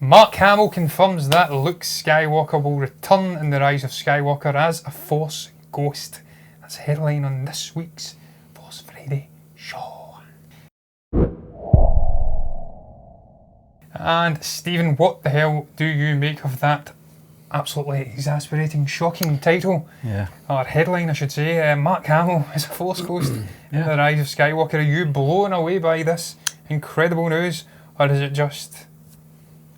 Mark Hamill confirms that Luke Skywalker will return in the Rise of Skywalker as a Force ghost. That's a headline on this week's Force Friday show. And Stephen, what the hell do you make of that absolutely exasperating, shocking title? Yeah. Or headline, I should say. Mark Hamill is a Force ghost in the Rise of Skywalker. Are you blown away by this incredible news, or is it just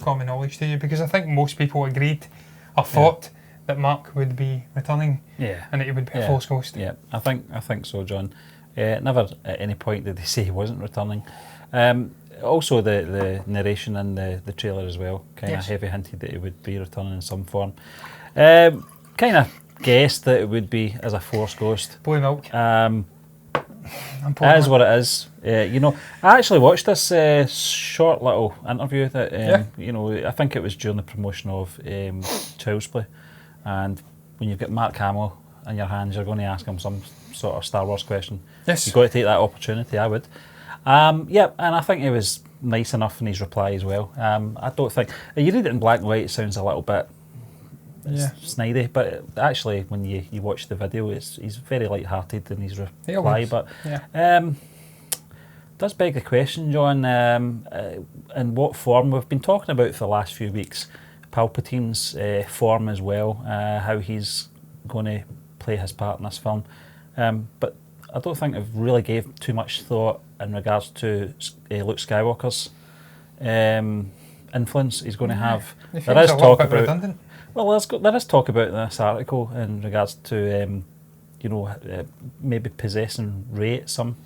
common knowledge to you? Because I think most people agreed or thought that Mark would be returning, and that he would be a Force ghost. Yeah, I think so, John. Never at any point did they say he wasn't returning. Also, the narration in the trailer as well kind of heavy hinted that he would be returning in some form. Kind of guessed that it would be as a Force ghost. Blue milk. It is what it is. I actually watched this short little interview that I think it was during the promotion of Child's Play, and when you've got Mark Hamill in your hands, you're going to ask him some sort of Star Wars question. Yes, you've got to take that opportunity. I would. And I think he was nice enough in his reply as well. I don't think you read it in black and white, it sounds a little bit snidey, but actually when you watch the video, he's very light-hearted in his reply. But does beg the question, John, in what form? We've been talking about for the last few weeks Palpatine's form as well, how he's going to play his part in this film, but I don't think I've really gave too much thought in regards to Luke Skywalker's influence he's going to have. There is talk about redundant. Well, there is talk about this article in regards to maybe possessing Rey at some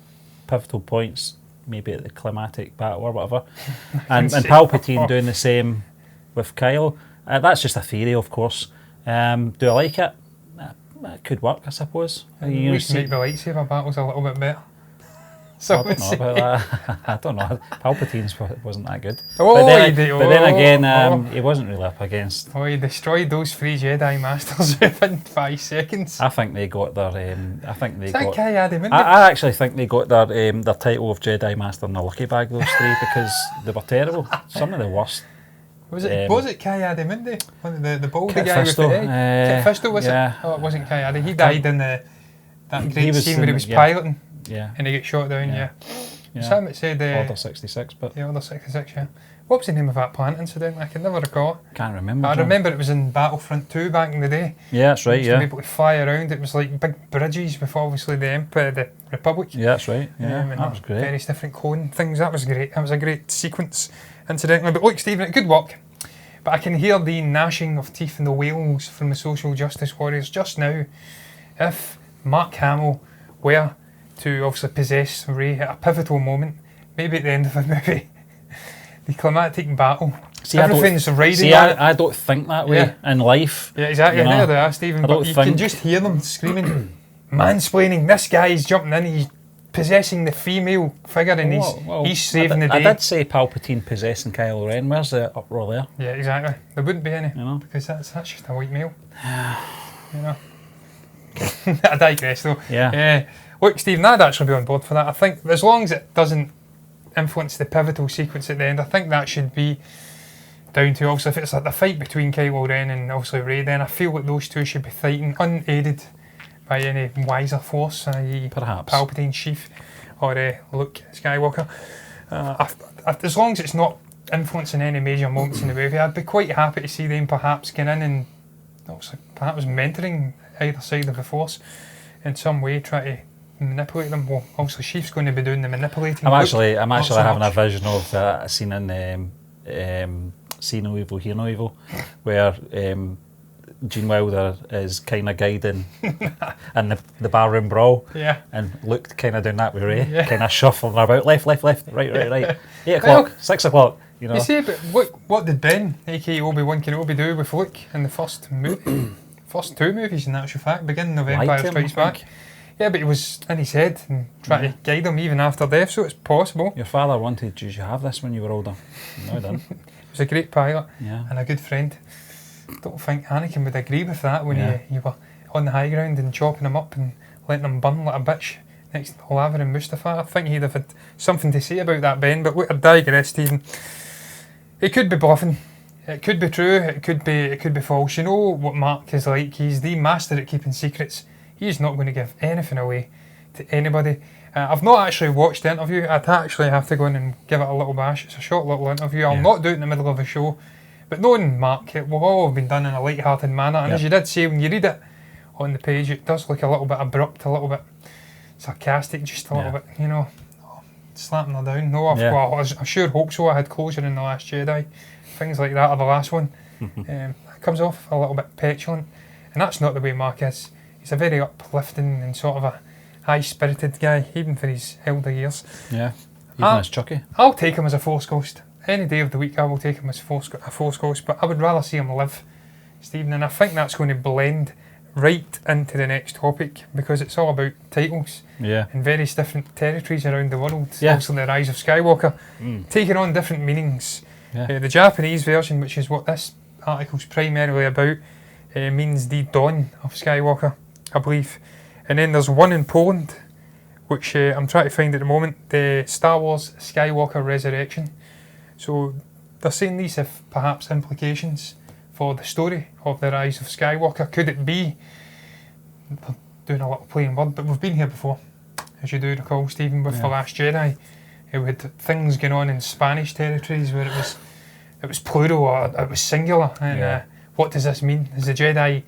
pivotal points, maybe at the climatic battle or whatever, and Palpatine doing the same with Kylo. That's just a theory, of course. Do I like it? It could work, I suppose. We make the lightsaber battles a little bit better. So I don't know about that. I don't know. Palpatine's wasn't that good. Oh, but then again, he wasn't really up against. Oh, he destroyed those 3 Jedi Masters within 5 seconds. I think they got their. I actually think they got their title of Jedi Master in a lucky bag. Those 3 because they were terrible. Some of the worst. Was it Ki-Adi-Mundi? The baldy Kit guy Fisto, with the egg? Kit Fisto, was it? Oh, it wasn't Ki-Adi. He died in that great scene where he was piloting. Yeah. And he got shot down, Sam it said... Order 66, but... Yeah, Order 66, What was the name of that plant incident? I can never recall. Can't remember. I remember it was in Battlefront 2 back in the day. Yeah, that's right, To be able to fly around. It was like big bridges with obviously the Republic. Yeah, that's right. Yeah, that was great. Various different clone things. That was great. That was a great sequence, incidentally. But look, Stephen, good work. But I can hear the gnashing of teeth and the wails from the social justice warriors just now. If Mark Hamill were to obviously possess Rey at a pivotal moment, maybe at the end of the movie, the climatic battle, everything's riding on it. I don't think that way in life. Yeah, exactly. Neither do I, Stephen. But you can just hear them screaming, mansplaining, this guy's jumping in, he's possessing the female figure and he's saving the day. I did say Palpatine possessing Kylo Ren. Where's the uproar there? Yeah, exactly. There wouldn't be any, because that's just a white male. I digress though. Yeah. Look, Stephen, I'd actually be on board for that. I think as long as it doesn't influence the pivotal sequence at the end, I think that should be down to, obviously, if it's like the fight between Kylo Ren and obviously Rey, then I feel like those two should be fighting unaided by any wiser force, i.e. perhaps Palpatine's chief or Luke Skywalker. As long as it's not influencing any major moments in the movie, I'd be quite happy to see them perhaps get in and obviously perhaps mentoring either side of the force in some way, try to manipulate them. Well, obviously Sheaf's going to be doing the manipulating. I'm actually having a vision of a scene in See No Evil, Hear No Evil, where Gene Wilder is kind of guiding in the barroom brawl, and Luke kind of doing that with Rey, kind of shuffling about, left, right, 8 o'clock, 6 o'clock. You see, but what did Ben, aka Obi-Wan Kenobi, do with Luke in the first movie? First 2 movies, in actual fact, beginning of Empire Strikes Back. Yeah, but he was in his head and trying to guide him even after death, so it's possible. Your father wanted you to have this when you were older. No, he didn't. He was a great pilot and a good friend. Don't think Anakin would agree with that when you were on the high ground and chopping him up and letting him burn like a bitch next to Lava and Mustafa. I think he'd have had something to say about that, Ben, but look, I digress, Stephen. He could be bluffing. It could be true, it could be false. You know what Mark is like, he's the master at keeping secrets. He's not going to give anything away to anybody. I've not actually watched the interview. I'd actually have to go in and give it a little bash. It's a short little interview. I'll not do it in the middle of a show. But knowing Mark, it will all have been done in a light-hearted manner. And as you did say, when you read it on the page, it does look a little bit abrupt, a little bit sarcastic, just a little bit, you know, slapping her down. No, I sure hope so. I had closure in The Last Jedi. Things like that are the last one. It comes off a little bit petulant. And that's not the way Mark is. He's a very uplifting and sort of a high-spirited guy, even for his elder years. Yeah, even as Chucky. I'll take him as a Force Ghost. Any day of the week I will take him as a Force Ghost, but I would rather see him live, Stephen, and I think that's going to blend right into the next topic, because it's all about titles in various different territories around the world. Also the Rise of Skywalker, taking on different meanings. The Japanese version, which is what this article's primarily about, means the dawn of Skywalker, I believe. And then there's one in Poland, which I'm trying to find at the moment, the Star Wars Skywalker Resurrection. So they're saying these have perhaps implications for the story of the Rise of Skywalker. Could it be, doing a little play on word, but we've been here before, as you do recall, Stephen, with The Last Jedi. We had things going on in Spanish territories where it was plural or it was singular. And what does this mean? Is the Jedi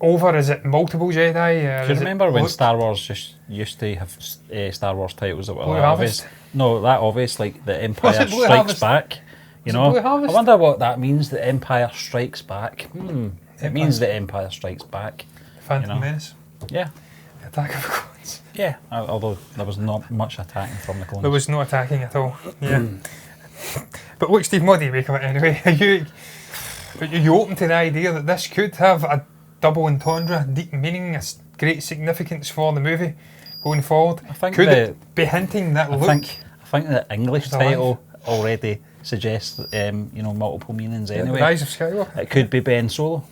over? Is it multiple Jedi? Do you remember when Star Wars just used to have Star Wars titles that were Blue like Harvest? No, that obvious, like The Empire Was it Blue Strikes Harvest? Back. You know, I wonder what that means. The Empire Strikes Back. It means The Empire Strikes Back. Phantom Menace. Yeah. Attack of the Clones. Yeah, although there was not much attacking from the clones. There was no attacking at all. Yeah. But look, Steve, what do you make of it anyway? Are you open to the idea that this could have a double entendre, deep meaning, a great significance for the movie going forward? I think could it be hinting that Luke? I think the English title already suggests multiple meanings anyway. The Rise of Skywalker. It could be Ben Solo,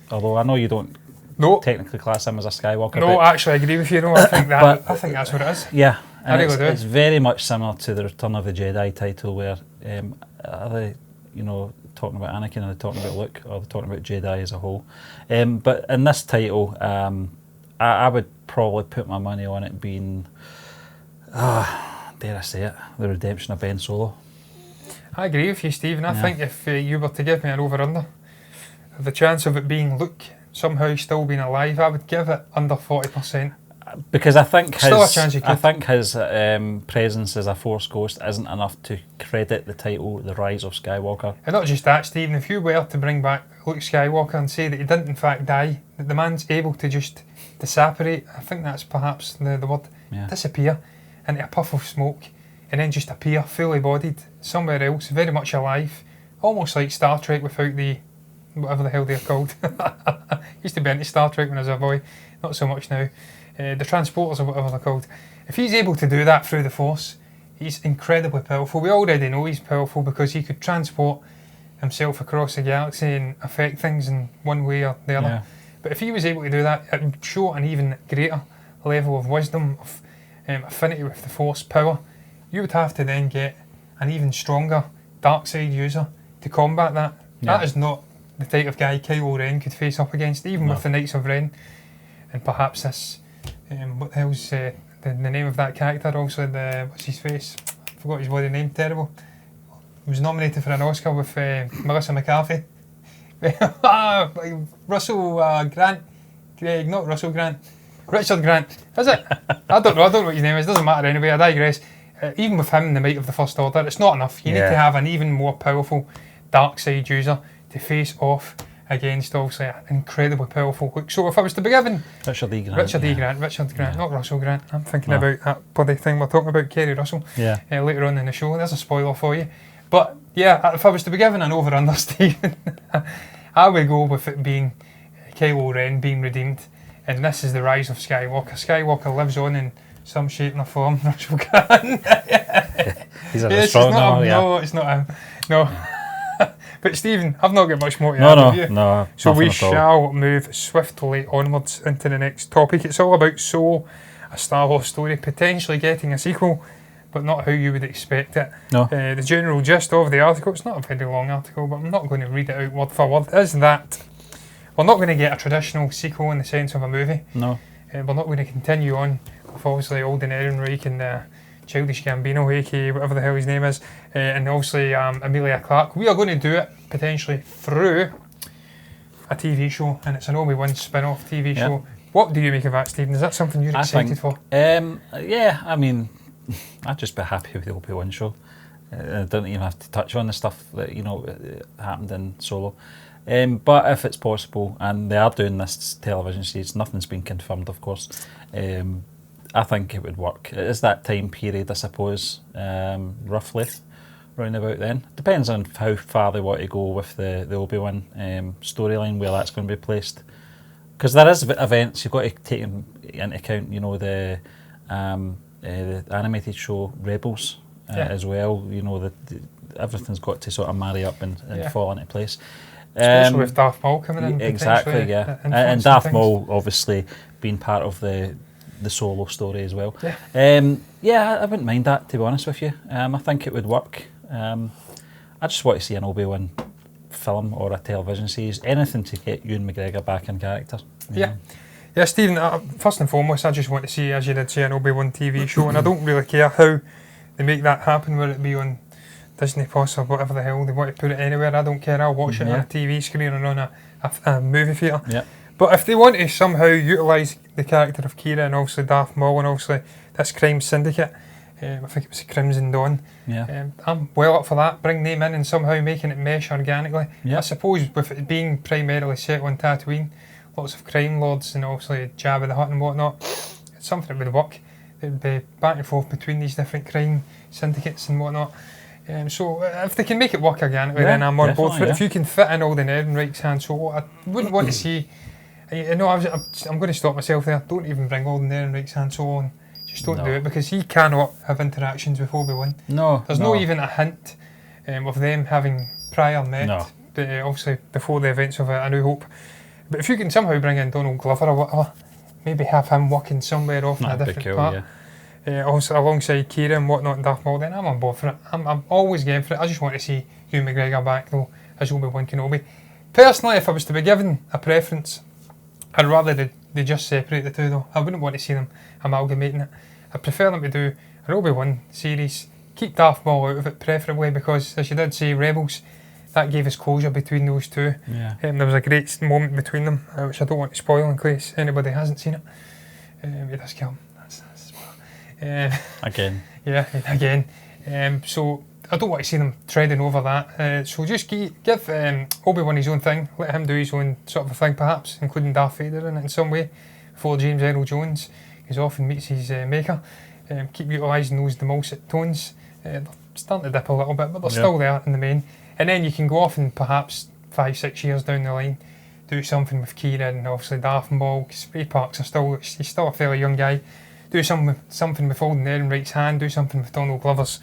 although I know you don't technically class him as a Skywalker. No, actually, I agree with you. No, I think I think that's what it is. Yeah, and I really do. It's very much similar to the Return of the Jedi title, where are they, talking about Anakin, are they talking about Luke, or are they talking about Jedi as a whole? But in this title, I would probably put my money on it being, dare I say it, the redemption of Ben Solo. I agree with you, Stephen. I think if you were to give me an over-under, the chance of it being Luke somehow still being alive, I would give it under 40%. Because I think his presence as a Force Ghost isn't enough to credit the title The Rise of Skywalker. And not just that, Stephen, if you were to bring back Luke Skywalker and say that he didn't in fact die, that the man's able to just disapparate, I think that's perhaps the word, disappear into a puff of smoke, and then just appear fully bodied somewhere else, very much alive, almost like Star Trek without the whatever the hell they're called. Used to be into Star Trek when I was a boy, not so much now. The transporters or whatever they're called. If he's able to do that through the Force, he's incredibly powerful. We already know he's powerful because he could transport himself across the galaxy and affect things in one way or the other. Yeah. But if he was able to do that, it would show an even greater level of wisdom, of affinity with the Force power. You would have to then get an even stronger dark side user to combat that. Yeah. That is not the type of guy Kylo Ren could face up against, even with the Knights of Ren. And perhaps this, what the hell's the name of that character also, what's his face? I forgot his bloody name, terrible. He was nominated for an Oscar with Melissa McCarthy. Russell Grant. Not Russell Grant. Richard Grant. Is it? I don't know what his name is. Doesn't matter anyway, I digress. Even with him in the Might of the First Order, it's not enough. You need to have an even more powerful dark side user to face off against obviously an incredibly powerful Luke. So if I was to be given Richard E. Grant, not Russell Grant. I'm thinking about that bloody thing we're talking about, Kerry Russell, later on in the show. There's a spoiler for you. But yeah, if I was to be given an over-under, Stephen, I would go with it being Kylo Ren being redeemed, and this is the Rise of Skywalker. Skywalker lives on in some shape or form. Russell Grant. He's an astronomer. No, it's not him. No. But Stephen, I've not got much more to add with you. No, so we shall move swiftly onwards into the next topic. It's all about Solo, a Star Wars story, potentially getting a sequel. but not how you would expect it. No. The general gist of the article, it's not a very long article, but I'm not going to read it out word for word, is that we're not going to get a traditional sequel in the sense of a movie. No. We're not going to continue on with obviously Alden Ehrenreich and Childish Gambino, aka whatever the hell his name is, and obviously Emilia Clarke. We are going to do it potentially through a TV show, and it's an Obi-Wan spin-off TV show. What do you make of that, Stephen? Is that something you're excited for? Yeah, I mean, I'd just be happy with the Obi-Wan show. I don't even have to touch on the stuff that happened in Solo. But if it's possible, and they are doing this television series, nothing's been confirmed, of course. I think it would work. It is that time period, I suppose, roughly, round about then. Depends on how far they want to go with the Obi-Wan storyline, where that's going to be placed. Because there is events, you've got to take into account, the animated show Rebels as well. Everything's got to sort of marry up and fall into place. Especially with Darth Maul coming in. Exactly, yeah. And Darth Maul obviously being part of the Solo story as well. Yeah, I wouldn't mind that, to be honest with you. I think it would work. I just want to see an Obi-Wan film or a television series, anything to get Ewan McGregor back in character. Yeah, Stephen, first and foremost, I just want to see, as you did say, an Obi-Wan TV show, and I don't really care how they make that happen, whether it be on Disney Plus or whatever the hell they want to put it anywhere. I don't care, I'll watch it on a TV screen or on a movie theatre. But if they want to somehow utilise the character of Qi'Ra and obviously Darth Maul and obviously this crime syndicate, I think it was Crimson Dawn, I'm well up for that. Bring them in and somehow making it mesh organically. I suppose with it being primarily set on Tatooine, lots of crime lords and obviously Jabba the Hutt and whatnot, it's something that would work. It would be back and forth between these different crime syndicates and whatnot. So if they can make it work organically, then I'm on board for it. If you can fit in Alden Ehrenreich's Han Solo, I wouldn't want to see. I'm going to stop myself there. Don't even bring Alden Ehrenreich's Han Solo on. Just don't do it, because he cannot have interactions with Obi-Wan. There's no even a hint of them having prior met, obviously before the events of A New Hope. But if you can somehow bring in Donald Glover or whatever, maybe have him working somewhere off in a different part. Also alongside Qi'Ra and whatnot and Darth Maul, then I'm on board for it. I'm always game for it. I just want to see Ewan McGregor back though as Obi-Wan Kenobi. Personally, if I was to be given a preference, I'd rather they just separate the two though. I wouldn't want to see them amalgamating it. I prefer them to do an Obi-Wan series, keep Darth Maul out of it preferably, because as you did say, Rebels, that gave us closure between those two. There was a great moment between them, which I don't want to spoil in case anybody hasn't seen it. It does kill him. Again. Again. So I don't want to see them treading over that. So just give Obi-Wan his own thing. Let him do his own sort of a thing, perhaps, including Darth Vader in it in some way, before James Earl Jones, who often meets his maker. Keep utilising those dulcet tones. They're starting to dip a little bit, but they're still there in the main. And then you can go off and perhaps 5-6 years down the line, do something with Qi'Ra and obviously Darth Maul, because Ray Park's he's still a fairly young guy. Do something with Alden Ehrenreich's Han, do something with Donald Glover's,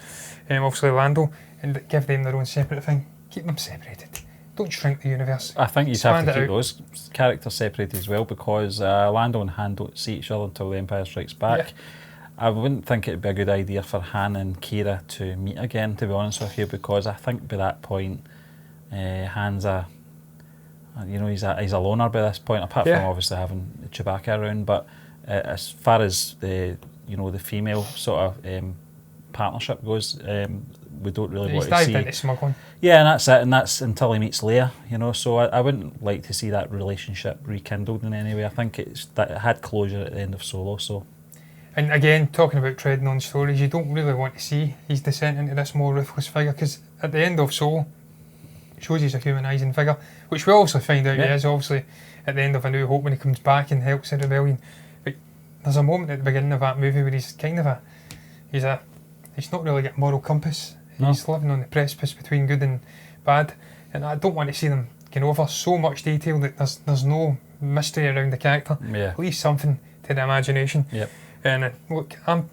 obviously Lando, and give them their own separate thing. Keep them separated. Don't shrink the universe. I think you'd have to keep those characters separated as well, because Lando and Han don't see each other until The Empire Strikes Back. I wouldn't think it would be a good idea for Han and Qi'Ra to meet again, to be honest with you, because I think by that point, Han's he's a loner by this point, apart from obviously having Chewbacca around, but as far as the female sort of partnership goes, we don't really want to see. He's dived into smuggling. Yeah, and that's it, and that's until he meets Leia, So I wouldn't like to see that relationship rekindled in any way. I think it had closure at the end of Solo. So, and again, talking about treading on stories, you don't really want to see his descent into this more ruthless figure, because at the end of Solo, it shows he's a humanising figure, which we also find out he is obviously at the end of A New Hope when he comes back and helps the rebellion. There's a moment at the beginning of that movie where he's kind of he's not really got a moral compass. He's living on the precipice between good and bad, and I don't want to see them going over so much detail that there's no mystery around the character. Leave something to the imagination. And look, I'm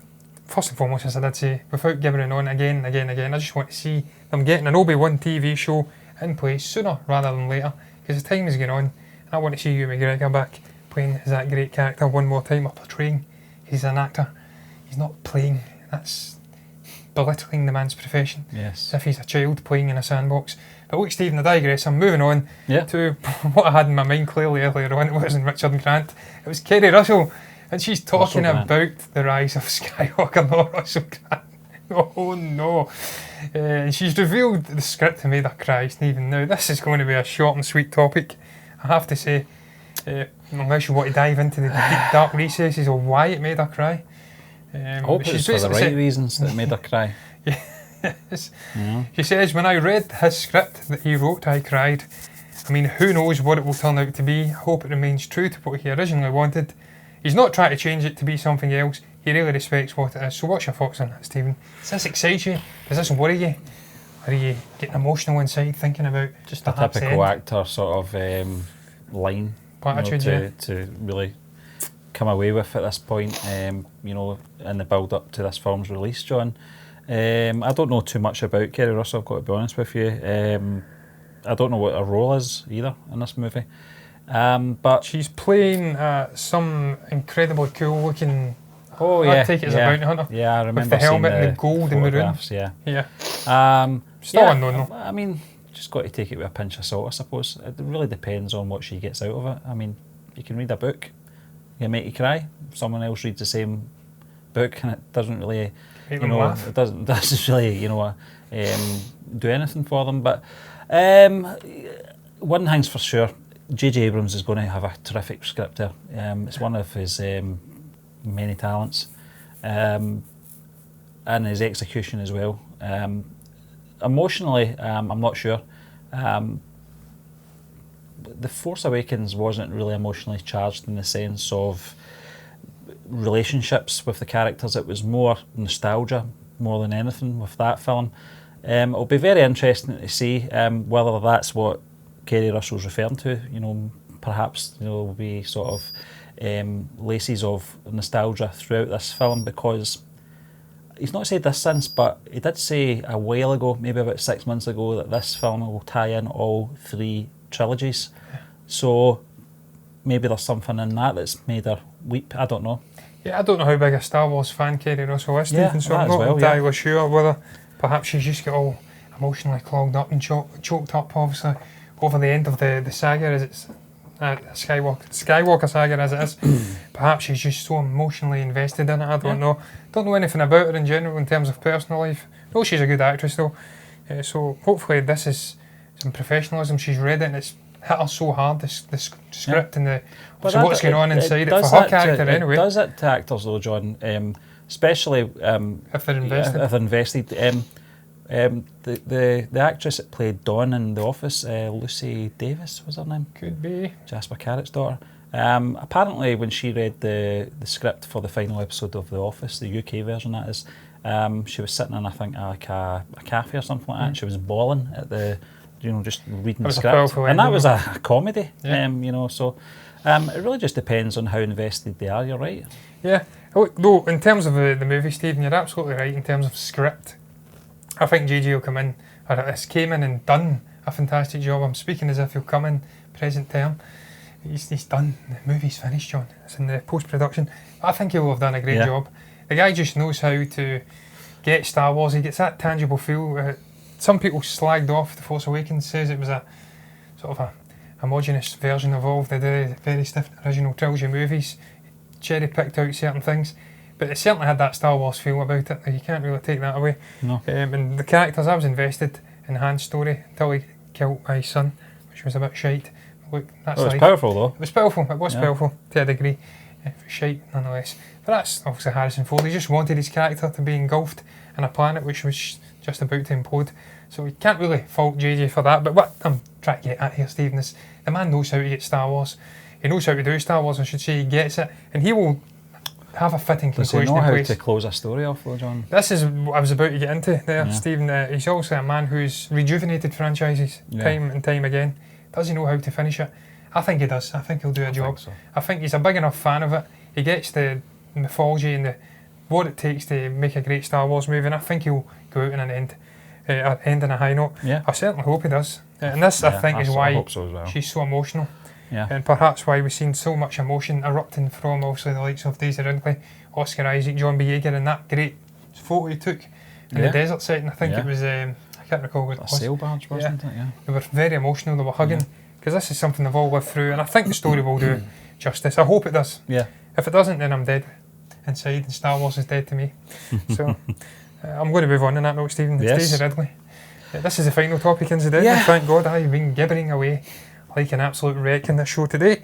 first and foremost, as I did say, without gibbering on again, I just want to see them getting an Obi-Wan TV show in place sooner rather than later, because the time is going on, and I want to see Ewan McGregor back playing as that great character one more time, or portraying. He's an actor, he's not playing. That's belittling the man's profession. Yes. As if he's a child playing in a sandbox. But look, Stephen, I digress. I'm moving on Yeah. to what I had in my mind clearly earlier on. It wasn't Richard Grant. It was Kerry Russell. And she's talking Russell about the Rise of Skywalker, not Russell Grant. Oh no. And she's revealed the script and made her cry, Stephen. Now, this is going to be a short and sweet topic. I have to say, unless you want to dive into the deep, dark recesses of why it made her cry. I hope it's for the right reasons that made her cry. Yes. Yeah. She says, when I read his script that he wrote, I cried. I mean, who knows what it will turn out to be. I hope it remains true to what he originally wanted. He's not trying to change it to be something else. He really respects what it is. So what's your thoughts on that, Stephen? Does this excite you? Does this worry you? Are you getting emotional inside thinking about Just a typical actor sort of line platitude, to really come away with at this point, you know, in the build up to this film's release, John. I don't know too much about Kerry Russell, I've got to be honest with you. I don't know what her role is either in this movie. But she's playing some incredibly cool looking. I take it as a bounty hunter. Yeah, I remember with the helmet seeing and the gold and maroon. Yeah. Still unknown though. I mean, just got to take it with a pinch of salt, I suppose. It really depends on what she gets out of it. I mean, you can read a book, you make you cry. Someone else reads the same book and it doesn't really, Make them laugh. it doesn't really, do anything for them. But one thing's for sure, J.J. Abrams is going to have a terrific script there. It's one of his many talents, and his execution as well. Emotionally, I'm not sure. The Force Awakens wasn't really emotionally charged in the sense of relationships with the characters. It was more nostalgia more than anything with that film. It'll be very interesting to see whether that's what Kerry Russell's referring to. Perhaps there'll be sort of laces of nostalgia throughout this film, because he's not said this since, but he did say a while ago, maybe about 6 months ago, that this film will tie in all 3 trilogies. So maybe there's something in that that's made her weep. I don't know. Yeah, I don't know how big a Star Wars fan Kerry Russell is, Stephen, so I'm not entirely sure whether perhaps she's just got all emotionally clogged up and choked up, obviously, over the end of the saga, as it's Skywalker saga as it is. Perhaps she's just so emotionally invested in it. I don't know. Don't know anything about her in general in terms of personal life. No, she's a good actress though. So hopefully this is some professionalism. She's read it and it's hit her so hard, the script and what's going on inside it for her character anyway. It does it to actors though, John, especially if they're invested. If they're invested. The actress that played Dawn in The Office, Lucy Davis was her name? Could be. Jasper Carrett's daughter. Apparently when she read the script for the final episode of The Office, the UK version that is, she was sitting in, I think, like a cafe or something like that, and she was bawling at the, just reading the script. And that was a comedy, so it really just depends on how invested they are, you're right. Yeah. Though, in terms of the movie, Stephen, you're absolutely right in terms of script. I think JJ will come in, or has came in and done a fantastic job. I'm speaking as if he'll come in present term. He's done, the movie's finished, John. It's in the post-production. I think he'll have done a great job. The guy just knows how to get Star Wars. He gets that tangible feel. Some people slagged off The Force Awakens, says it was a sort of a homogenous version of all of the very stiff original trilogy movies. Cherry-picked out certain things. But it certainly had that Star Wars feel about it. You can't really take that away. No. And the characters, I was invested in Han's story until he killed my son, which was a bit shite. Look, that's it was powerful though. It was powerful. It was powerful to a degree. It was shite nonetheless. But that's obviously Harrison Ford. He just wanted his character to be engulfed in a planet which was just about to implode. So we can't really fault JJ for that. But what I'm trying to get at here, Stephen, is the man knows how to get Star Wars. He knows how to do Star Wars, I should say. He gets it, and he will have a fitting conclusion. Does he know how to close a story off though, John? This is what I was about to get into there, Stephen. He's also a man who's rejuvenated franchises time and time again. Does he know how to finish it? I think he does. I think he'll do a job. I think he's a big enough fan of it. He gets the mythology and what it takes to make a great Star Wars movie, and I think he'll go out on an end on a high note. Yeah. I certainly hope he does. And this, I think, is why she's so emotional. Yeah. And perhaps why we've seen so much emotion erupting from obviously the likes of Daisy Ridley, Oscar Isaac, John B. Yeager, and that great photo he took in the desert setting. I think it was, I can't recall what it was. A sail barge, wasn't it? Yeah. They were very emotional, they were hugging, because this is something they've all lived through, and I think the story will do justice. I hope it does. Yeah. If it doesn't, then I'm dead inside, and Star Wars is dead to me. So I'm going to move on in that note, Stephen. It's Daisy Ridley. This is the final topic, incidentally. Yeah. Thank God I've been gibbering away like an absolute wreck in this show today.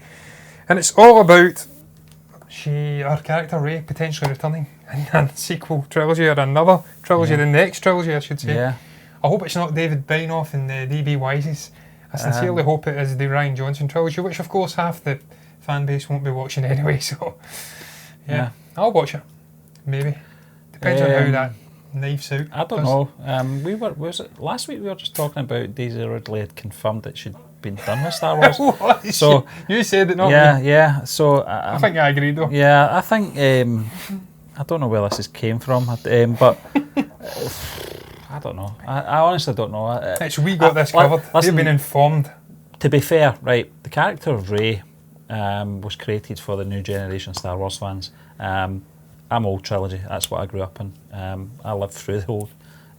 And it's all about her character Rey potentially returning in a sequel trilogy, or another trilogy, the next trilogy I should say. Yeah. I hope it's not David Benioff and D.B. Wise's. I sincerely hope it is the Rian Johnson trilogy, which of course half the fan base won't be watching anyway, so yeah. I'll watch it. Maybe. Depends on how that knifes out. I don't know. Was it last week we were just talking about Daisy Ridley had confirmed that she'd been done with Star Wars. So you said it, not me. Yeah. So I think I agree though. Yeah, I think I don't know where this came from, but I don't know. I honestly don't know. We got this covered. Listen, You've been informed. To be fair, right, the character of Rey was created for the new generation of Star Wars fans. I'm old trilogy, that's what I grew up in. I lived through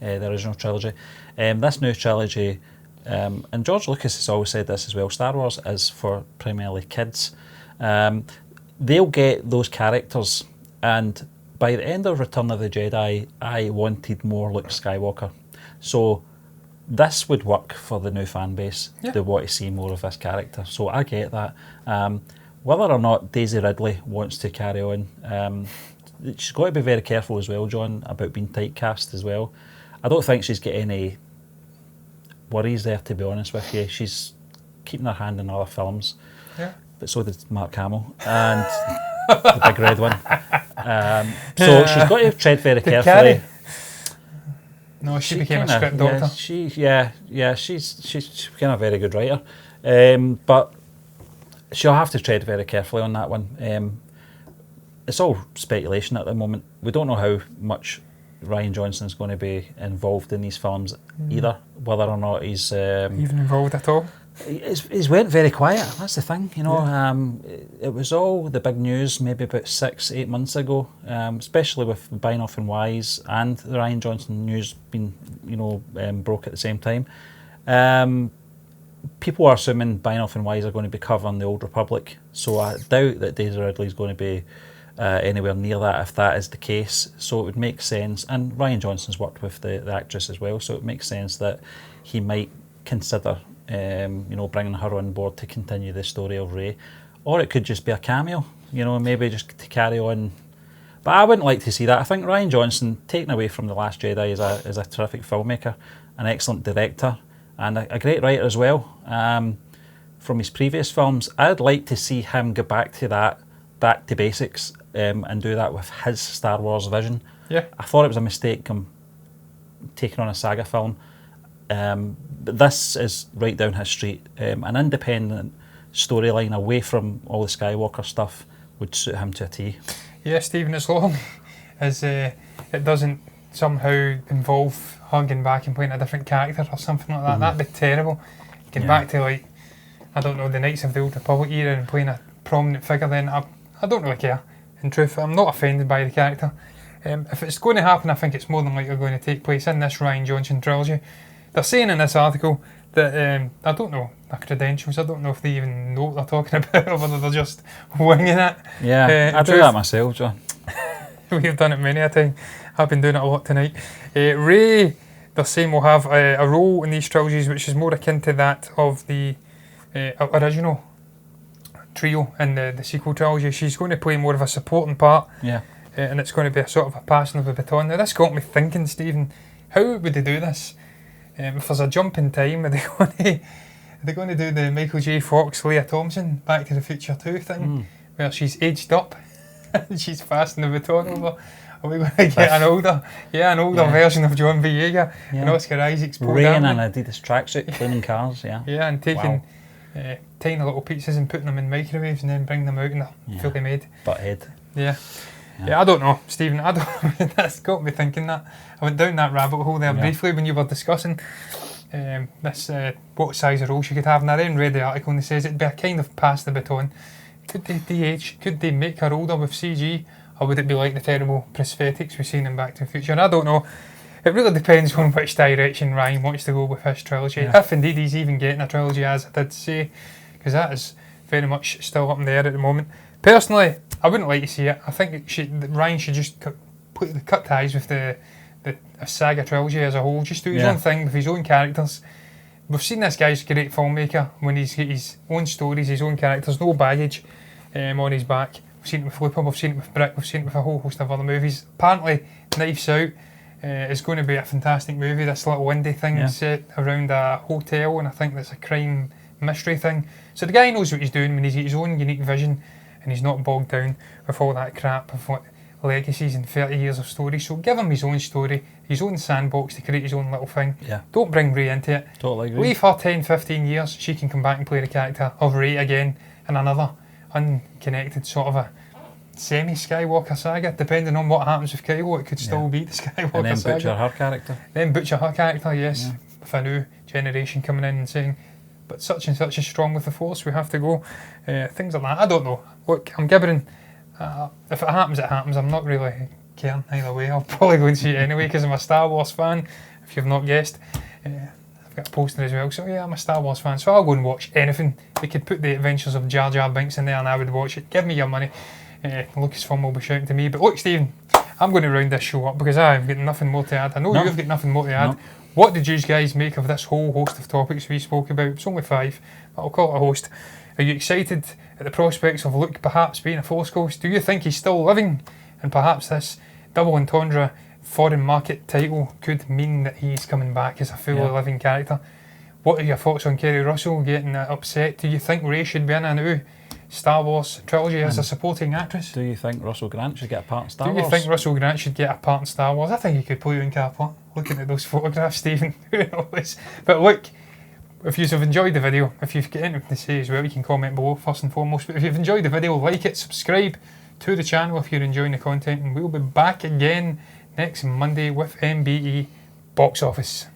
the original trilogy. This new trilogy, and George Lucas has always said this as well, Star Wars is for primarily kids. They'll get those characters, and by the end of Return of the Jedi, I wanted more Luke Skywalker. So this would work for the new fan base. They want to see more of this character. So I get that. Whether or not Daisy Ridley wants to carry on, she's got to be very careful as well, John, about being typecast as well. I don't think she's got any worries there, to be honest with you. She's keeping her hand in other films. Yeah. But so did Mark Hamill and the big red one. So she's got to tread very carefully. No, she became a script doctor. She's became a very good writer. But she'll have to tread very carefully on that one. It's all speculation at the moment. We don't know how much Rian Johnson's going to be involved in these films either, whether or not he's even involved at all. He's went very quiet. That's the thing, you know. It was all the big news maybe about 6-8 months ago, especially with Benioff and Wise and the Rian Johnson news being, broke at the same time. People are assuming Benioff and Wise are going to be covering the Old Republic, so I doubt that Daisy Ridley is going to be anywhere near that if that is the case. So it would make sense, and Rian Johnson's worked with the actress as well, so it makes sense that he might consider bringing her on board to continue the story of Rey, or it could just be a cameo, maybe just to carry on. But I wouldn't like to see that. I think Rian Johnson, taken away from The Last Jedi, is a terrific filmmaker, an excellent director, and a great writer as well. From his previous films, I'd like to see him go back to basics, and do that with his Star Wars vision. Yeah, I thought it was a mistake taking on a saga film. But this is right down his street. An independent storyline away from all the Skywalker stuff would suit him to a T. Yeah, Stephen, as long as it doesn't somehow involve harking back and playing a different character or something like that, that'd be terrible. Getting back to, like, I don't know, the Knights of the Old Republic era and playing a prominent figure, then I don't really care. In truth, I'm not offended by the character. If it's going to happen, I think it's more than likely going to take place in this Rian Johnson trilogy. They're saying in this article that, I don't know their credentials, I don't know if they even know what they're talking about or whether they're just winging it. Yeah, I do that myself, John. We've done it many a time. I've been doing it a lot tonight. Rey, they're saying, will have a role in these trilogies which is more akin to that of the original trio in the sequel trilogy. She's going to play more of a supporting part. Yeah. And it's going to be a sort of a passing of the baton. Now this got me thinking, Stephen, how would they do this? If there's a jump in time, are they going to do the Michael J. Fox, Leah Thompson Back to the Future 2 thing, where she's aged up and she's passing the baton over? Are we going to get an older version of John Boyega and Oscar Isaac's Poe Ray in an Adidas tracksuit, cleaning cars, Yeah, and taking tiny little pizzas and putting them in microwaves and then bring them out and they're fully made. Butthead. Yeah, I don't know, Stephen. That's got me thinking that. I went down that rabbit hole there briefly when you were discussing this, what size of role she could have. And I then read the article and it says it'd be a kind of pass the baton. Could they de-age? Could they make her older with CG? Or would it be like the terrible prosthetics we've seen in Back to the Future? And I don't know. it really depends on which direction Ryan wants to go with his trilogy. Yeah. If indeed he's even getting a trilogy, as I did say, because that is very much still up in the air at the moment. Personally, I wouldn't like to see it. I think Ryan should just completely cut ties with the saga trilogy as a whole. Just do his own thing with his own characters. We've seen this guy's a great filmmaker when he's got his own stories, his own characters, no baggage on his back. We've seen it with Looper, we've seen it with Brick, we've seen it with a whole host of other movies. Apparently, Knives Out is going to be a fantastic movie. This little indie thing set around a hotel, and I think that's a crime mystery thing. So the guy knows what he's doing when he's got his own unique vision, and he's not bogged down with all that crap of what legacies and 30 years of story. So give him his own story, his own sandbox to create his own little thing. Yeah. Don't bring Rey into it. Totally agree. Leave her 10, 15 years, she can come back and play the character of Rey again in another unconnected sort of a semi-Skywalker saga. Depending on what happens with Kylo, it could still be the Skywalker and then saga. butcher her character. Then butcher her character, yes. With a new generation coming in and saying, but such and such is strong with the Force, we have to go. Things like that. I don't know. Look, I'm gibbering. If it happens, it happens. I'm not really caring either way. I'll probably go and see it anyway because I'm a Star Wars fan, if you've not guessed. I've got a poster as well, so yeah, I'm a Star Wars fan, so I'll go and watch anything. They could put the Adventures of Jar Jar Binks in there and I would watch it. Give me your money. Lucasfilm will be shouting to me. But look, Stephen, I'm going to round this show up because I've got nothing more to add. I know you've got nothing more to add. No. What did you guys make of this whole host of topics we spoke about? It's only 5, but I'll call it a host. Are you excited at the prospects of Luke perhaps being a Force ghost? Do you think he's still living? And perhaps this double entendre foreign market title could mean that he's coming back as a fully living character. What are your thoughts on Kerry Russell getting upset? Do you think Rey should be in a new Star Wars trilogy as a supporting actress? Do you think Russell Grant should get a part in Star Wars? Do you think Russell Grant should get a part in Star Wars? I think he could play Uncle Capua. Looking at those photographs, Stephen. Who knows? But look, if you've enjoyed the video, if you've got anything to say as well, you can comment below first and foremost. But if you've enjoyed the video, like it, subscribe to the channel if you're enjoying the content, and we'll be back again next Monday with MBE Box Office.